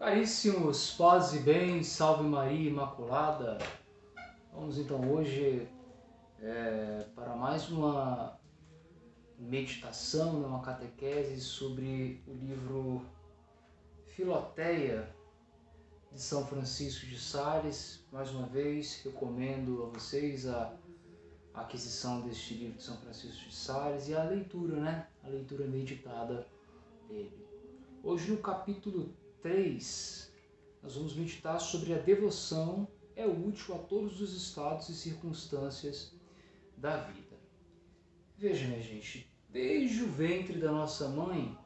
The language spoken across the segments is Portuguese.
Caríssimos, paz e bem, salve Maria Imaculada. Vamos então hoje para mais uma meditação, uma catequese sobre o livro Filoteia de São Francisco de Sales. Mais uma vez recomendo a vocês a aquisição deste livro de São Francisco de Sales e a leitura, A leitura meditada dele. Hoje no capítulo 3, nós vamos meditar sobre a devoção é útil a todos os estados e circunstâncias da vida. Veja, minha gente, desde o ventre da nossa mãe,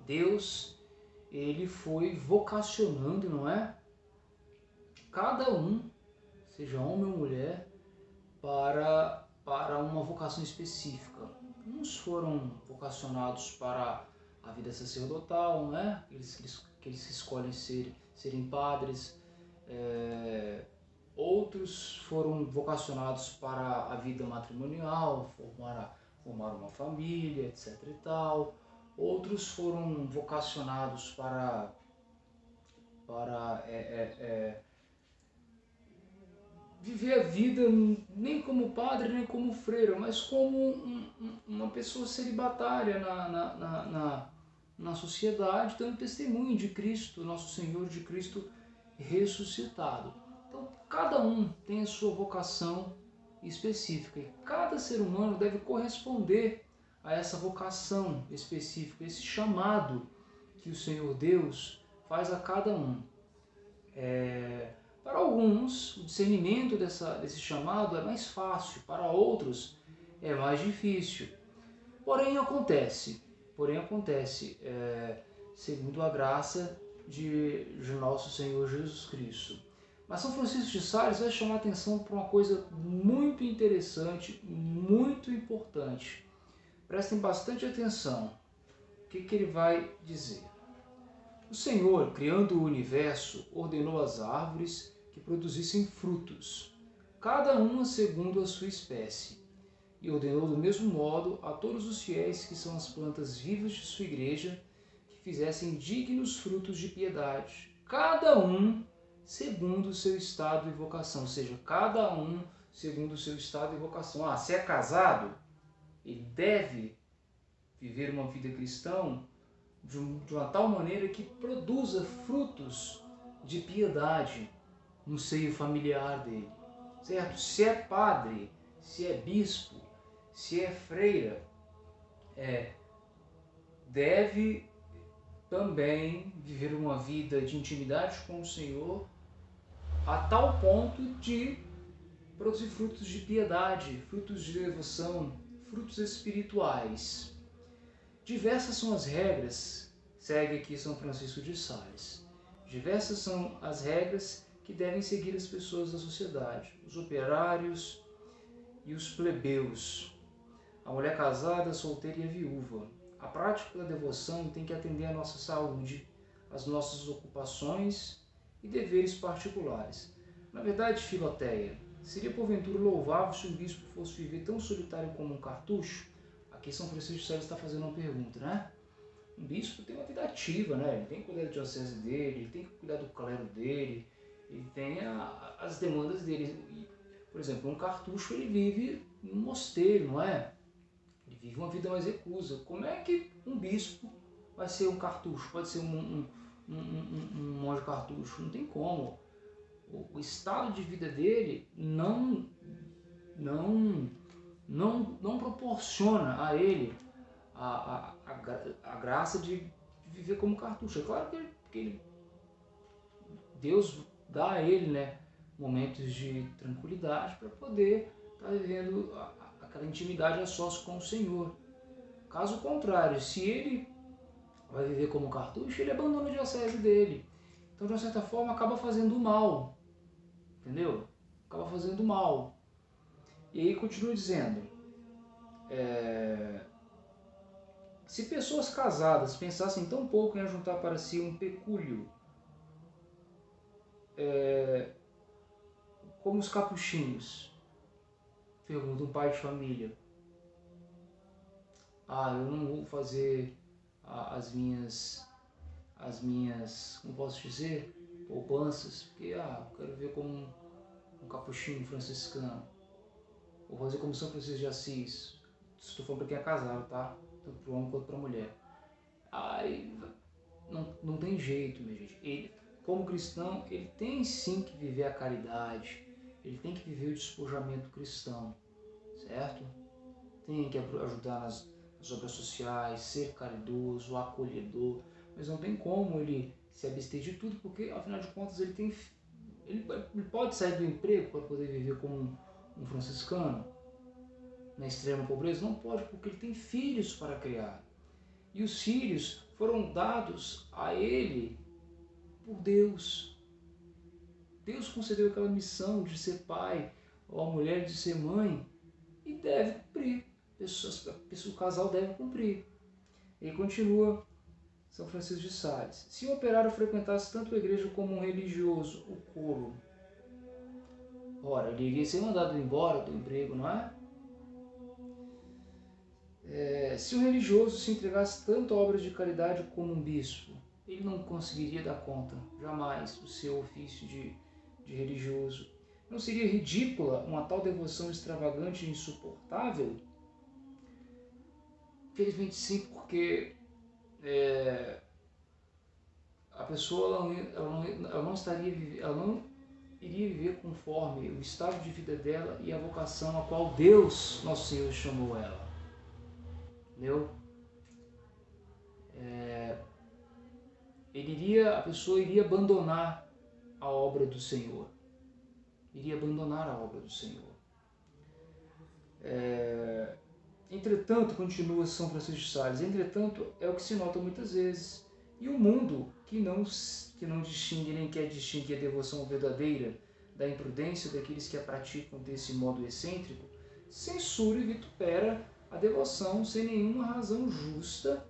Deus, ele foi vocacionando, não é? Cada um, seja homem ou mulher, para uma vocação específica. Uns foram vocacionados para a vida sacerdotal, né? Eles escolhem serem padres. Outros foram vocacionados para a vida matrimonial, formar uma família, etc. e tal. Outros foram vocacionados para viver a vida nem como padre, nem como freira, mas como uma pessoa celibatária na sociedade, dando testemunho de Cristo, nosso Senhor, de Cristo ressuscitado. Então, cada um tem a sua vocação específica e cada ser humano deve corresponder a essa vocação específica, esse chamado que o Senhor Deus faz a cada um. Para alguns, o discernimento desse chamado é mais fácil, para outros é mais difícil. Porém acontece, segundo a graça de nosso Senhor Jesus Cristo. Mas São Francisco de Sales vai chamar a atenção para uma coisa muito interessante, muito importante. Prestem bastante atenção. O que ele vai dizer? O Senhor, criando o universo, ordenou às árvores que produzissem frutos, cada uma segundo a sua espécie, e ordenou do mesmo modo a todos os fiéis que são as plantas vivas de sua igreja, que fizessem dignos frutos de piedade, cada um segundo o seu estado e vocação, ou seja, cada um segundo o seu estado e vocação. Se é casado, ele deve viver uma vida cristã de uma tal maneira que produza frutos de piedade no seio familiar dele, certo? Se é padre, se é bispo, se é freira, deve também viver uma vida de intimidade com o Senhor a tal ponto de produzir frutos de piedade, frutos de devoção, frutos espirituais. Diversas são as regras, segue aqui São Francisco de Sales, diversas são as regras que devem seguir as pessoas da sociedade, os operários e os plebeus, a mulher casada, a solteira e a viúva. A prática da devoção tem que atender à nossa saúde, às nossas ocupações e deveres particulares. Na verdade, Filoteia, seria porventura louvável se um bispo fosse viver tão solitário como um cartucho? Aqui São Francisco de Sales está fazendo uma pergunta, né? Um bispo tem uma vida ativa, né? Ele tem que cuidar da diocese dele, ele tem que cuidar do clero dele, ele tem as demandas dele. Por exemplo, um cartucho ele vive num mosteiro, não é? Ele vive uma vida mais reclusa. Como é que um bispo vai ser um cartucho? Pode ser um monge cartucho? Não tem como. O estado de vida dele não proporciona a ele a graça de viver como cartucho. É claro que Deus dá a ele, momentos de tranquilidade para poder estar vivendo aquela intimidade a sós com o Senhor. Caso contrário, se ele vai viver como cartucho, ele abandona a diocese dele. Então, de uma certa forma, acaba fazendo mal. Entendeu? Acaba fazendo mal. E aí continua dizendo, se pessoas casadas pensassem tão pouco em ajuntar para si um pecúlio, como os capuchinhos, pergunta um pai de família, eu não vou fazer as minhas as minhas, como posso dizer, poupanças, porque eu quero ver como um capuchinho franciscano, vou fazer como São Francisco de Assis. Estou falando para quem é casado, tá? Tanto para o homem quanto para a mulher. Aí não tem jeito, minha gente. Ele, como cristão, ele tem sim que viver a caridade, ele tem que viver o despojamento cristão, certo? Tem que ajudar nas obras sociais, ser caridoso, acolhedor, mas não tem como ele se abster de tudo, porque afinal de contas ele pode sair do emprego para poder viver como um franciscano na extrema pobreza? Não pode, porque ele tem filhos para criar. E os filhos foram dados a ele por Deus. Deus concedeu aquela missão de ser pai, ou a mulher de ser mãe, e deve cumprir. O casal deve cumprir. E continua São Francisco de Sales. Se um operário frequentasse tanto a igreja como um religioso, o coro, ora, ele iria ser mandado embora do emprego, não é? Se um religioso se entregasse tanto a obras de caridade como um bispo, ele não conseguiria dar conta, jamais, do seu ofício de religioso. Não seria ridícula uma tal devoção extravagante e insuportável? Felizmente sim, porque a pessoa ela não iria viver conforme o estado de vida dela e a vocação a qual Deus, nosso Senhor, chamou ela. Entendeu? A pessoa iria abandonar a obra do Senhor. Iria abandonar a obra do Senhor. Entretanto, continua São Francisco de Sales, entretanto, é o que se nota muitas vezes. E o mundo, que não distingue nem quer distinguir a devoção verdadeira da imprudência daqueles que a praticam desse modo excêntrico, censura e vitupera a devoção sem nenhuma razão justa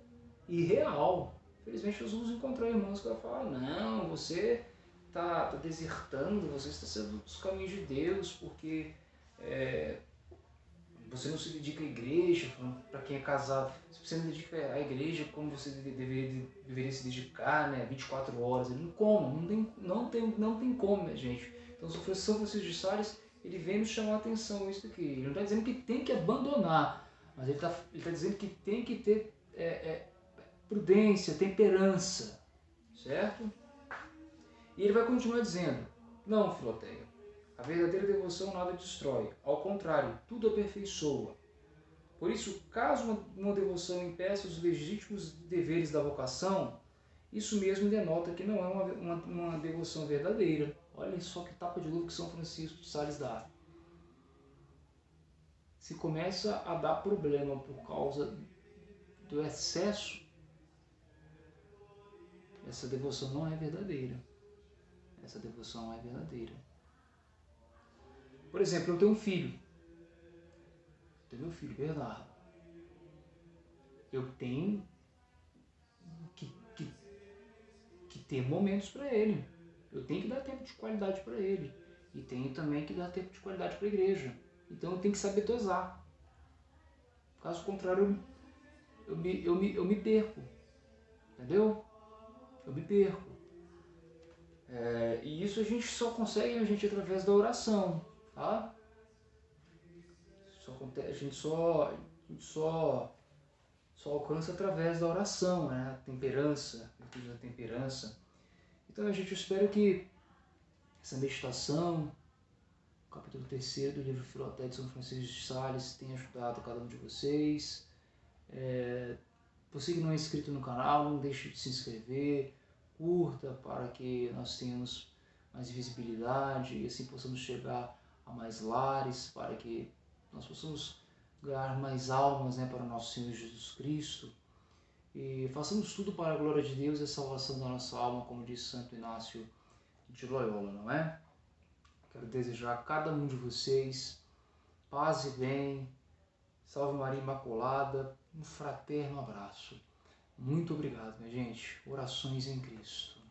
e real. Infelizmente, nós vamos encontrar irmãos que vão falar: não, você está desertando, você está saindo dos caminhos de Deus, porque você não se dedica à igreja. Para quem é casado, você não dedica à igreja como você deveria se dedicar, né? 24 horas. Não como, não tem como, minha gente. Então, São Francisco de Sales, ele vem nos chamar a atenção isso aqui. Ele não está dizendo que tem que abandonar, mas ele tá dizendo que tem que ter prudência, temperança, certo? E ele vai continuar dizendo: não, Filoteia, a verdadeira devoção nada destrói, ao contrário, tudo aperfeiçoa. Por isso, caso uma devoção impeça os legítimos deveres da vocação, isso mesmo denota que não é uma devoção verdadeira. Olha só que tapa de luva que São Francisco de Sales dá. Se começa a dar problema por causa do excesso, essa devoção não é verdadeira. Essa devoção não é verdadeira. Por exemplo, eu tenho um filho. Eu tenho meu filho, Bernardo. Eu tenho que ter momentos para ele. Eu tenho que dar tempo de qualidade para ele. E tenho também que dar tempo de qualidade para a igreja. Então eu tenho que saber dosar. Caso contrário, eu me perco. Entendeu? Eu me perco. E isso a gente só consegue através da oração. Tá? A gente só alcança através da oração, né? A temperança, virtude da temperança. Então, gente, eu espero que essa meditação, o capítulo 3º do livro Filoteia de São Francisco de Sales, tenha ajudado cada um de vocês. Você que não é inscrito no canal, não deixe de se inscrever, curta para que nós tenhamos mais visibilidade e assim possamos chegar a mais lares, para que nós possamos ganhar mais almas, né, para o nosso Senhor Jesus Cristo. E façamos tudo para a glória de Deus e a salvação da nossa alma, como disse Santo Inácio de Loyola, não é? Quero desejar a cada um de vocês paz e bem, Salve Maria Imaculada, um fraterno abraço. Muito obrigado, minha gente. Orações em Cristo.